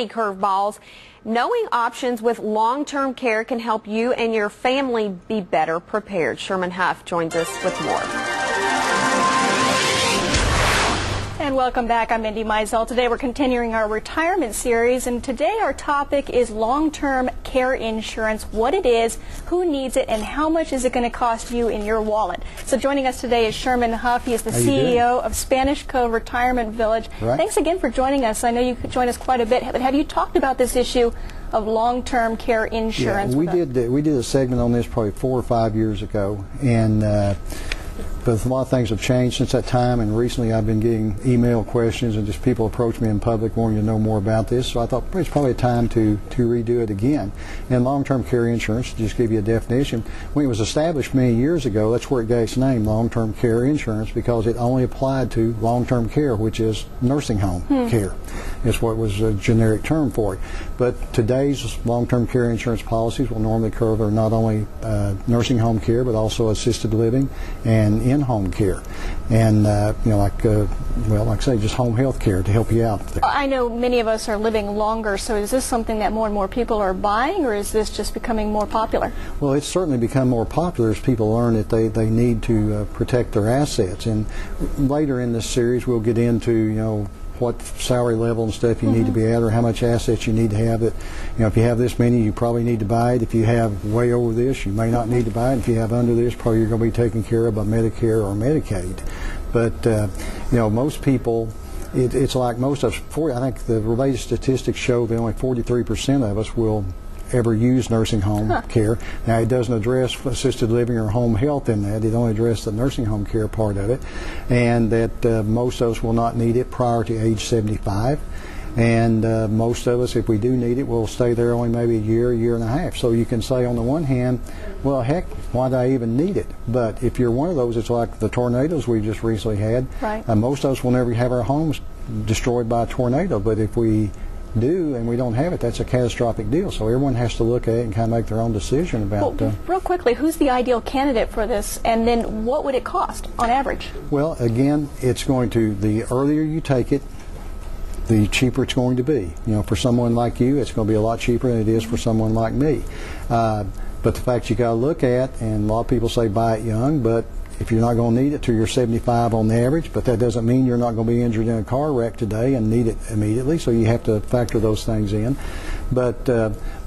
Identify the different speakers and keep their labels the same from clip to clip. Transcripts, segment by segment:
Speaker 1: curveballs. Knowing options with long-term care can help you and your family be better prepared. Sherman Huff joins us with more.
Speaker 2: And welcome back. I'm Mindy Meisel. Today we're continuing our retirement series, and today our topic is long-term care insurance, what it is, who needs it, and how much is it going to cost you in your wallet. So joining us today is Sherman Huff. He is the CEO of Spanish Cove Retirement Village.
Speaker 3: Right.
Speaker 2: Thanks again for joining us. I know you could join us quite a bit, but have you talked about this issue of long-term care insurance?
Speaker 3: Yeah, we did a segment on this probably 4 or 5 years ago, and but a lot of things have changed since that time, and recently I've been getting email questions and just people approach me in public wanting to know more about this, so I thought it's probably time to redo it again. And long-term care insurance, to just give you a definition, when it was established many years ago, that's where it got its name, long-term care insurance, because it only applied to long-term care, which is nursing home care. It's what was a generic term for it. But today's long-term care insurance policies will normally cover not only nursing home care, but also assisted living and in-home care, and like I say, just home health care to help you out there.
Speaker 2: I know many of us are living longer, so is this something that more and more people are buying, or is this just becoming more popular?
Speaker 3: Well, it's certainly become more popular as people learn that they need to protect their assets. And later in this series, we'll get into what salary level and stuff you need to be at, or how much assets you need to have. That, if you have this many, you probably need to buy it. If you have way over this, you may not need to buy it. If you have under this, probably you're going to be taken care of by Medicare or Medicaid. But most people, it's like most of us. I think the related statistics show that only 43% of us will ever use nursing home care. Now, it doesn't address assisted living or home health in that. It only addresses the nursing home care part of it, and that most of us will not need it prior to age 75. And most of us, if we do need it, will stay there only maybe a year and a half. So you can say on the one hand, well, heck, why do I even need it? But if you're one of those, it's like the tornadoes we just recently had.
Speaker 2: Right.
Speaker 3: Most of us will never have our homes destroyed by a tornado, but if we do and we don't have it, that's a catastrophic deal. So everyone has to look at it and kind of make their own decision about
Speaker 2: real quickly, who's the ideal candidate for this, and then what would it cost on average?
Speaker 3: Well, again, it's going to, the earlier you take it, the cheaper it's going to be. For someone like you, it's going to be a lot cheaper than it is for someone like me. But the fact you got to look at, and a lot of people say buy it young, but if you're not going to need it till you're 75 on the average, but that doesn't mean you're not going to be injured in a car wreck today and need it immediately, so you have to factor those things in. But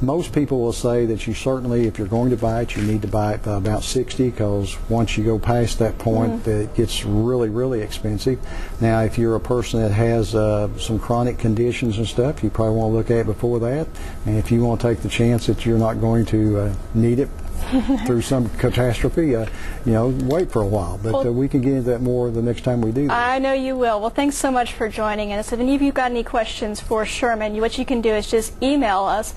Speaker 3: most people will say that you certainly, if you're going to buy it, you need to buy it by about 60, because once you go past that point, it gets really, really expensive. Now, if you're a person that has some chronic conditions and stuff, you probably want to look at it before that. And if you want to take the chance that you're not going to need it through some catastrophe, wait for a while. But we can get into that more the next time we do that.
Speaker 2: I know you will. Well, thanks so much for joining us. If any of you got any questions for Sherman, what you can do is just email us